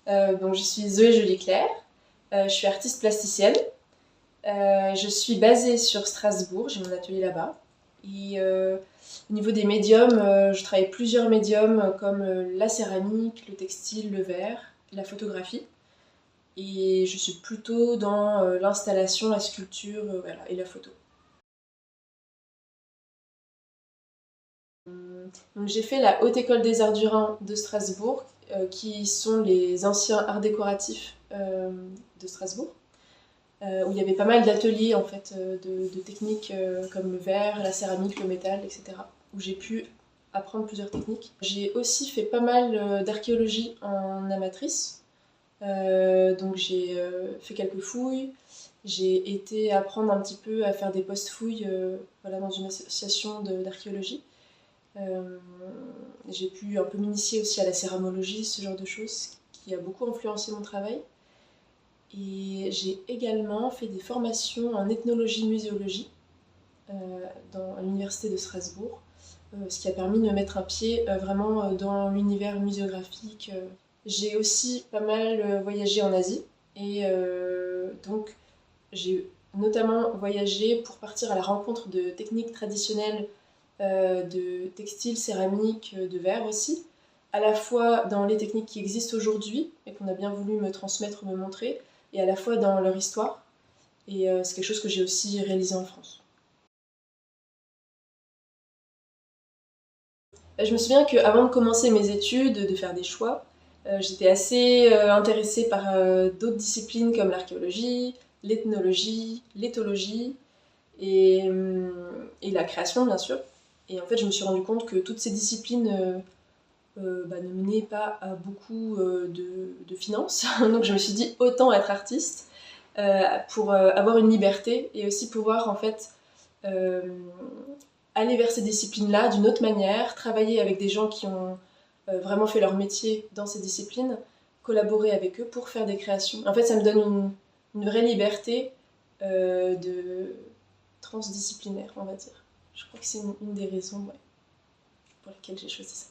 Donc je suis Zoé Joly-Claire, je suis artiste plasticienne. Je suis basée sur Strasbourg, j'ai mon atelier là-bas. Et au niveau des médiums, je travaille plusieurs médiums comme la céramique, le textile, le verre, la photographie. Et je suis plutôt dans l'installation, la sculpture voilà, et la photo. Donc, j'ai fait la Haute École des Arts du Rhin de Strasbourg, qui sont les anciens arts décoratifs de Strasbourg, où il y avait pas mal d'ateliers en fait, de techniques comme le verre, la céramique, le métal, etc. Où j'ai pu apprendre plusieurs techniques. J'ai aussi fait pas mal d'archéologie en amatrice. Donc j'ai fait quelques fouilles. J'ai été apprendre un petit peu à faire des post-fouilles voilà, dans une association d'archéologie. J'ai pu un peu m'initier aussi à la céramologie, ce genre de choses, qui a beaucoup influencé mon travail. Et j'ai également fait des formations en ethnologie-muséologie à l'université de Strasbourg, ce qui a permis de me mettre un pied vraiment dans l'univers muséographique. J'ai aussi pas mal voyagé en Asie, et donc j'ai notamment voyagé pour partir à la rencontre de techniques traditionnelles de textile, céramique, de verre aussi, à la fois dans les techniques qui existent aujourd'hui et qu'on a bien voulu me transmettre, me montrer, et à la fois dans leur histoire. Et c'est quelque chose que j'ai aussi réalisé en France. Je me souviens qu'avant de commencer mes études, de faire des choix, j'étais assez intéressée par d'autres disciplines comme l'archéologie, l'ethnologie, l'éthologie et la création bien sûr. Et en fait, je me suis rendu compte que toutes ces disciplines ne menaient pas à beaucoup de finances. Donc je me suis dit autant être artiste pour avoir une liberté et aussi pouvoir en fait euh, aller vers ces disciplines-là d'une autre manière, travailler avec des gens qui ont vraiment fait leur métier dans ces disciplines, collaborer avec eux pour faire des créations. En fait, ça me donne une vraie liberté de transdisciplinaire, on va dire. Je crois que c'est une des raisons ouais, pour lesquelles j'ai choisi ça.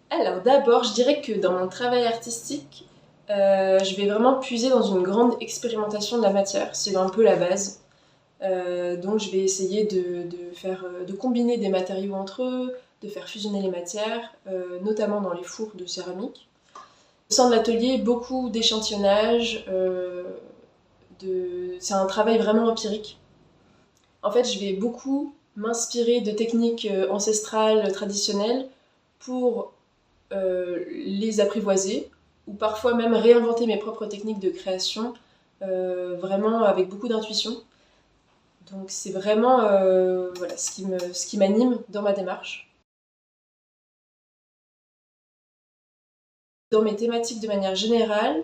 Alors d'abord, je dirais que dans mon travail artistique, je vais vraiment puiser dans une grande expérimentation de la matière. C'est un peu la base. Donc je vais essayer de combiner des matériaux entre eux, de faire fusionner les matières, notamment dans les fours de céramique. Au sein de l'atelier, beaucoup d'échantillonnage, c'est un travail vraiment empirique. En fait, je vais beaucoup m'inspirer de techniques ancestrales, traditionnelles, pour les apprivoiser, ou parfois même réinventer mes propres techniques de création, vraiment avec beaucoup d'intuition. Donc c'est vraiment voilà, ce qui m'anime dans ma démarche. Dans mes thématiques de manière générale,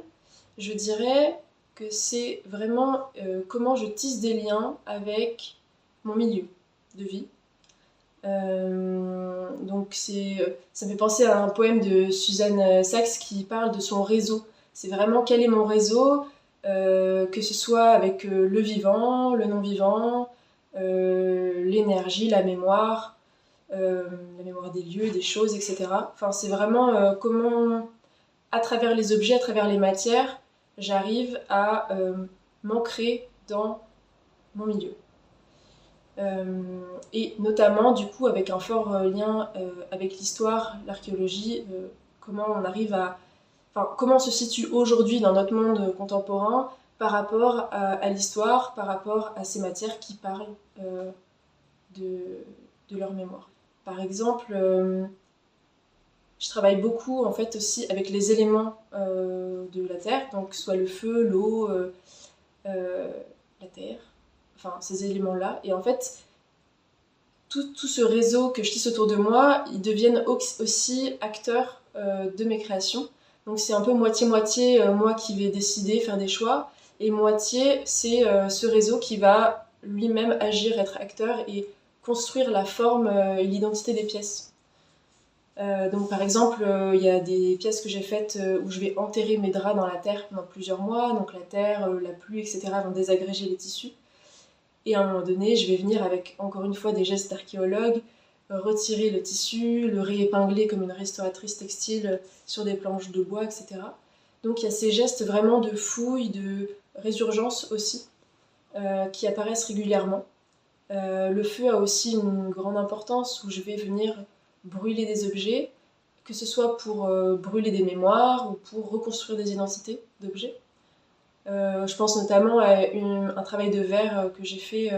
je dirais que c'est vraiment comment je tisse des liens avec mon milieu de vie. Donc ça me fait penser à un poème de Suzanne Sachs qui parle de son réseau. C'est vraiment quel est mon réseau, que ce soit avec le vivant, le non-vivant, l'énergie, la mémoire des lieux, des choses, etc. Enfin, c'est vraiment comment, à travers les objets, à travers les matières, j'arrive à m'ancrer dans mon milieu. Et notamment, du coup, avec un fort lien avec l'histoire, l'archéologie, comment on arrive à... Enfin, comment on se situe aujourd'hui dans notre monde contemporain par rapport à l'histoire, par rapport à ces matières qui parlent de, de leur mémoire. Par exemple, je travaille beaucoup en fait aussi avec les éléments de la Terre, donc soit le feu, l'eau, la terre, enfin ces éléments-là. Et en fait, tout ce réseau que je tisse autour de moi, ils deviennent aussi acteurs de mes créations. Donc c'est un peu moitié-moitié moi qui vais décider, faire des choix, et moitié c'est ce réseau qui va lui-même agir, être acteur et construire la forme et l'identité des pièces. Donc par exemple, il y a des pièces que j'ai faites où je vais enterrer mes draps dans la terre pendant plusieurs mois, donc la terre, la pluie, etc. vont désagréger les tissus. Et à un moment donné, je vais venir avec, encore une fois, des gestes d'archéologue, retirer le tissu, le réépingler comme une restauratrice textile sur des planches de bois, etc. Donc il y a ces gestes vraiment de fouille, de résurgence aussi, qui apparaissent régulièrement. Le feu a aussi une grande importance où je vais venir brûler des objets, que ce soit pour brûler des mémoires ou pour reconstruire des identités d'objets. Je pense notamment à un travail de verre que j'ai fait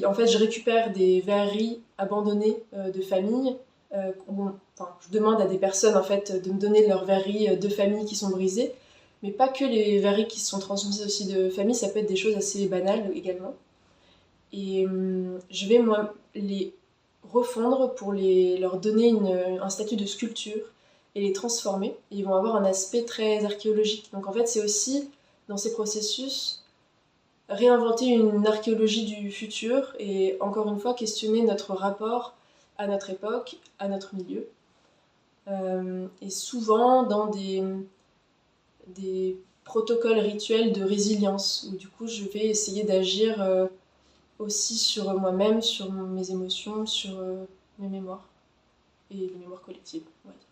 en fait, je récupère des verreries abandonnées de familles. Je demande à des personnes en fait, de me donner leurs verreries de famille qui sont brisées, mais pas que les verreries qui sont transmises aussi de famille, ça peut être des choses assez banales également. Et je vais moi les refondre pour leur donner un statut de sculpture et les transformer. Et ils vont avoir un aspect très archéologique. Donc en fait, c'est aussi dans ces processus réinventer une archéologie du futur et encore une fois questionner notre rapport à notre époque, à notre milieu. Et souvent dans des protocoles rituels de résilience, où du coup je vais essayer d'agir aussi sur moi-même, sur mes émotions, sur mes mémoires et les mémoires collectives, on va dire.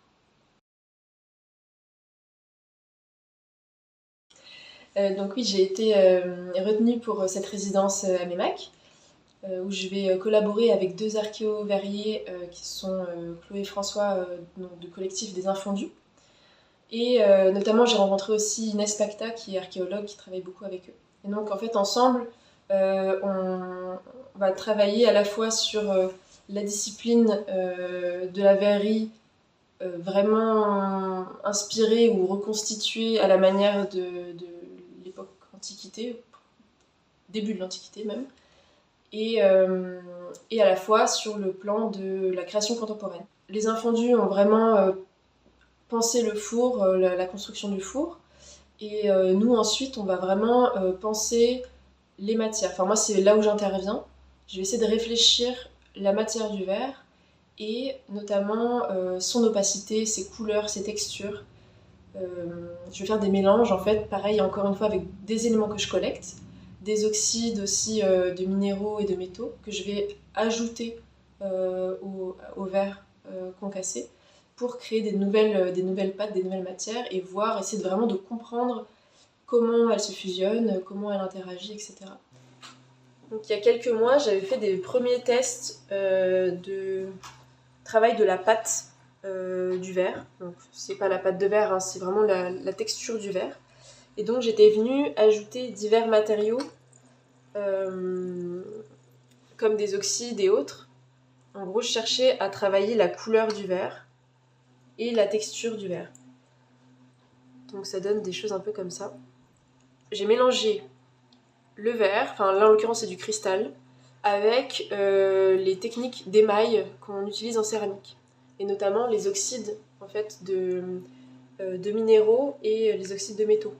Donc oui, j'ai été retenue pour cette résidence à Meymac, où je vais collaborer avec deux archéo-verriers qui sont Chloé et François, donc, du collectif des Infondus. Et notamment, j'ai rencontré aussi Inès Pacta, qui est archéologue, qui travaille beaucoup avec eux. Et donc, en fait, ensemble, on va travailler à la fois sur la discipline de la verrerie, vraiment inspirée ou reconstituée à la manière de l'époque antiquité, début de l'Antiquité même, et à la fois sur le plan de la création contemporaine. Les Infondus ont vraiment pensé le four, la construction du four, et nous ensuite on va vraiment penser les matières. Enfin moi c'est là où j'interviens. Je vais essayer de réfléchir la matière du verre et notamment son opacité, ses couleurs, ses textures. Je vais faire des mélanges en fait, pareil encore une fois avec des éléments que je collecte, des oxydes aussi de minéraux et de métaux que je vais ajouter au verre concassé pour créer des nouvelles pâtes, des nouvelles matières et voir, essayer vraiment de comprendre comment elles se fusionnent, comment elles interagissent, etc. Donc il y a quelques mois, j'avais fait des premiers tests de travail de la pâte du verre. Donc c'est pas la pâte de verre, hein, c'est vraiment la texture du verre. Et donc j'étais venue ajouter divers matériaux comme des oxydes et autres. En gros, je cherchais à travailler la couleur du verre et la texture du verre. Donc ça donne des choses un peu comme ça. J'ai mélangé le verre, enfin là en l'occurrence c'est du cristal, avec les techniques d'émail qu'on utilise en céramique. Et notamment les oxydes en fait, de minéraux et les oxydes de métaux.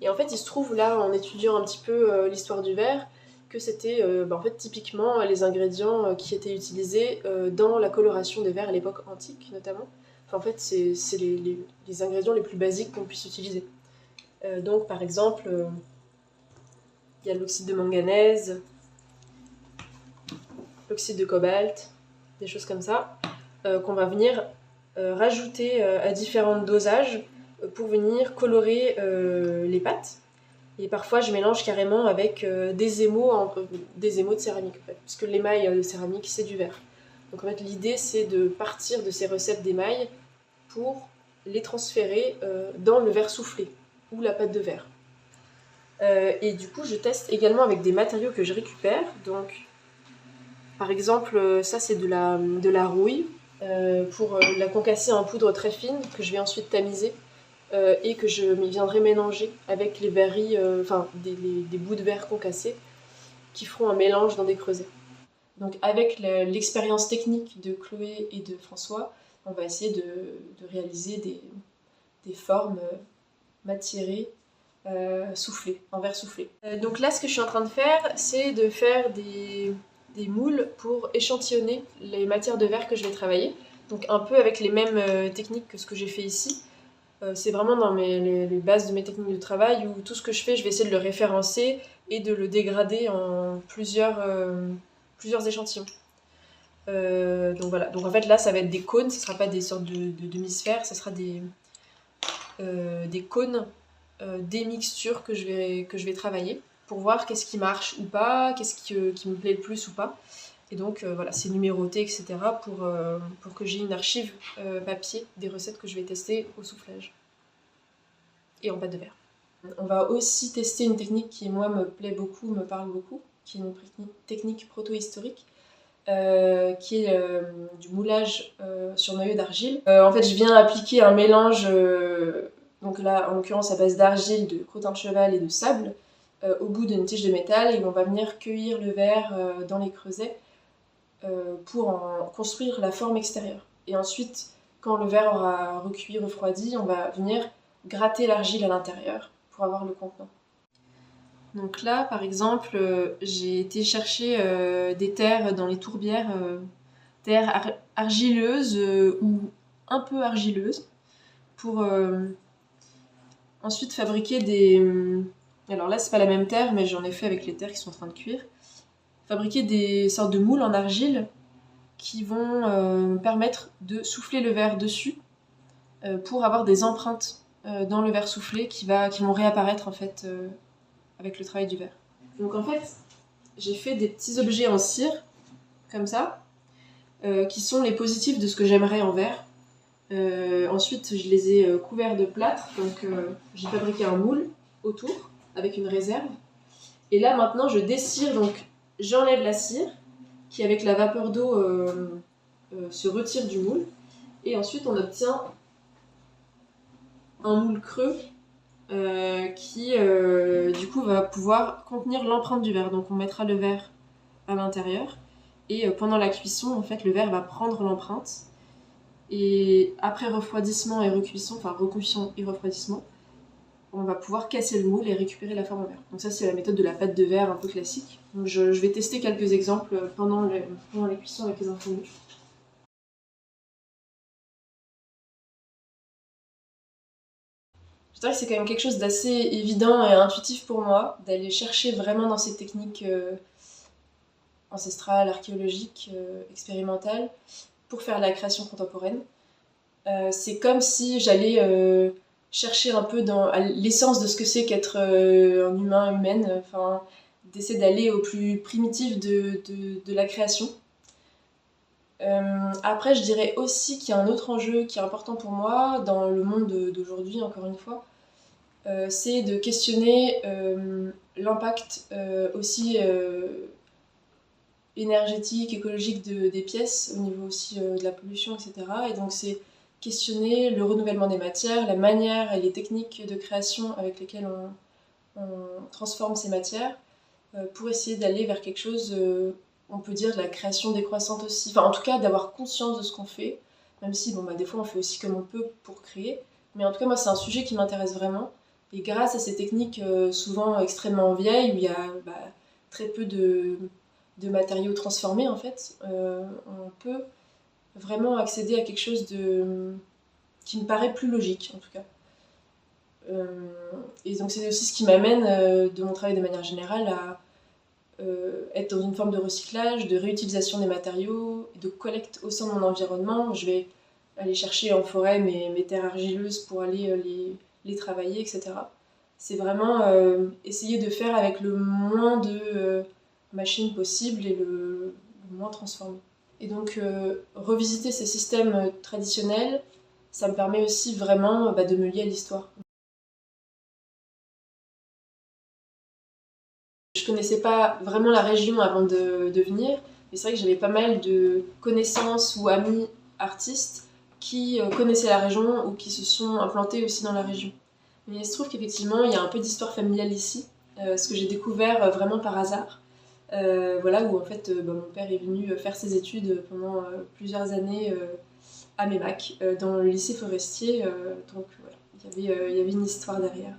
Et en fait il se trouve là, en étudiant un petit peu l'histoire du verre, que c'était en fait, typiquement les ingrédients qui étaient utilisés dans la coloration des verres à l'époque antique notamment. Enfin, en fait c'est les ingrédients les plus basiques qu'on puisse utiliser. Donc par exemple, il y a l'oxyde de manganèse, l'oxyde de cobalt, des choses comme ça, qu'on va venir rajouter à différents dosages pour venir colorer les pâtes. Et parfois, je mélange carrément avec des émaux de céramique, en fait, puisque l'émail de céramique, c'est du verre. Donc en fait, l'idée, c'est de partir de ces recettes d'émail pour les transférer dans le verre soufflé, ou la pâte de verre. Et du coup, je teste également avec des matériaux que je récupère. Donc, par exemple, ça, c'est de la rouille pour la concasser en poudre très fine que je vais ensuite tamiser et que je viendrai mélanger avec les verreries, des bouts de verre concassés qui feront un mélange dans des creusets. Donc, avec l'expérience technique de Chloé et de François, on va essayer de réaliser des formes matiérées soufflé, en verre soufflé. Donc là, ce que je suis en train de faire, c'est de faire des moules pour échantillonner les matières de verre que je vais travailler. Donc un peu avec les mêmes techniques que ce que j'ai fait ici. C'est vraiment dans les bases de mes techniques de travail où tout ce que je fais, je vais essayer de le référencer et de le dégrader en plusieurs échantillons. Donc voilà, donc en fait là ça va être des cônes, ce ne sera pas des sortes de demi-sphères, ce sera des cônes, des mixtures que je vais travailler pour voir qu'est-ce qui marche ou pas, qu'est-ce qui me plaît le plus ou pas. Et donc voilà, c'est numéroté, etc. pour que j'ai une archive papier des recettes que je vais tester au soufflage et en pâte de verre. On va aussi tester une technique qui, moi, me plaît beaucoup, me parle beaucoup, qui est une technique proto-historique, qui est du moulage sur noyau d'argile. En fait, je viens appliquer un mélange, donc là, en l'occurrence, à base d'argile, de crottin de cheval et de sable, au bout d'une tige de métal, et on va venir cueillir le verre dans les creusets pour en construire la forme extérieure. Et ensuite, quand le verre aura recuit, refroidi, on va venir gratter l'argile à l'intérieur pour avoir le contenant. Donc là, par exemple, j'ai été chercher des terres dans les tourbières, terres argileuses ou un peu argileuses, pour ensuite fabriquer des... Alors là, c'est pas la même terre, mais j'en ai fait avec les terres qui sont en train de cuire. Fabriquer des sortes de moules en argile qui vont permettre de souffler le verre dessus pour avoir des empreintes dans le verre soufflé qui vont réapparaître en fait avec le travail du verre. Donc en fait, j'ai fait des petits objets en cire, comme ça, qui sont les positifs de ce que j'aimerais en verre. Ensuite, je les ai couverts de plâtre, donc j'ai fabriqué un moule autour, avec une réserve. Et là, maintenant, je dessire, donc j'enlève la cire, qui avec la vapeur d'eau se retire du moule. Et ensuite, on obtient un moule creux qui, du coup, va pouvoir contenir l'empreinte du verre. Donc, on mettra le verre à l'intérieur. Et pendant la cuisson, en fait, le verre va prendre l'empreinte. Et après refroidissement et recuisson, enfin recuisson et refroidissement, on va pouvoir casser le moule et récupérer la forme en verre. Donc ça, c'est la méthode de la pâte de verre un peu classique. Donc je vais tester quelques exemples pendant les cuissons avec les infondus. Je dirais que c'est quand même quelque chose d'assez évident et intuitif pour moi, d'aller chercher vraiment dans ces techniques ancestrales, archéologiques, expérimentales, pour faire la création contemporaine. C'est comme si j'allais chercher un peu à l'essence de ce que c'est qu'être un humain, humaine, enfin, d'essayer d'aller au plus primitif de la création. Après, je dirais aussi qu'il y a un autre enjeu qui est important pour moi dans le monde d'aujourd'hui, encore une fois, c'est de questionner l'impact aussi énergétique, écologique des pièces, au niveau aussi de la pollution, etc. Et donc c'est questionner le renouvellement des matières, la manière et les techniques de création avec lesquelles on transforme ces matières, pour essayer d'aller vers quelque chose, on peut dire de la création décroissante aussi, enfin en tout cas d'avoir conscience de ce qu'on fait, même si bon, bah, des fois on fait aussi comme on peut pour créer, mais en tout cas moi c'est un sujet qui m'intéresse vraiment, et grâce à ces techniques souvent extrêmement vieilles, où il y a très peu de matériaux transformés en fait, on peut vraiment accéder à quelque chose qui me paraît plus logique en tout cas. Et donc c'est aussi ce qui m'amène de mon travail de manière générale à être dans une forme de recyclage, de réutilisation des matériaux, de collecte au sein de mon environnement. Je vais aller chercher en forêt mes terres argileuses pour aller les travailler, etc. C'est vraiment essayer de faire avec le moins de machines possibles et le moins transformé. Et donc revisiter ces systèmes traditionnels, ça me permet aussi vraiment de me lier à l'histoire. Je connaissais pas vraiment la région avant de venir, mais c'est vrai que j'avais pas mal de connaissances ou amis artistes qui connaissaient la région ou qui se sont implantés aussi dans la région. Mais il se trouve qu'effectivement, il y a un peu d'histoire familiale ici, ce que j'ai découvert vraiment par hasard. Voilà, où en fait mon père est venu faire ses études pendant plusieurs années à Mémac, dans le lycée forestier, donc voilà, il y avait une histoire derrière.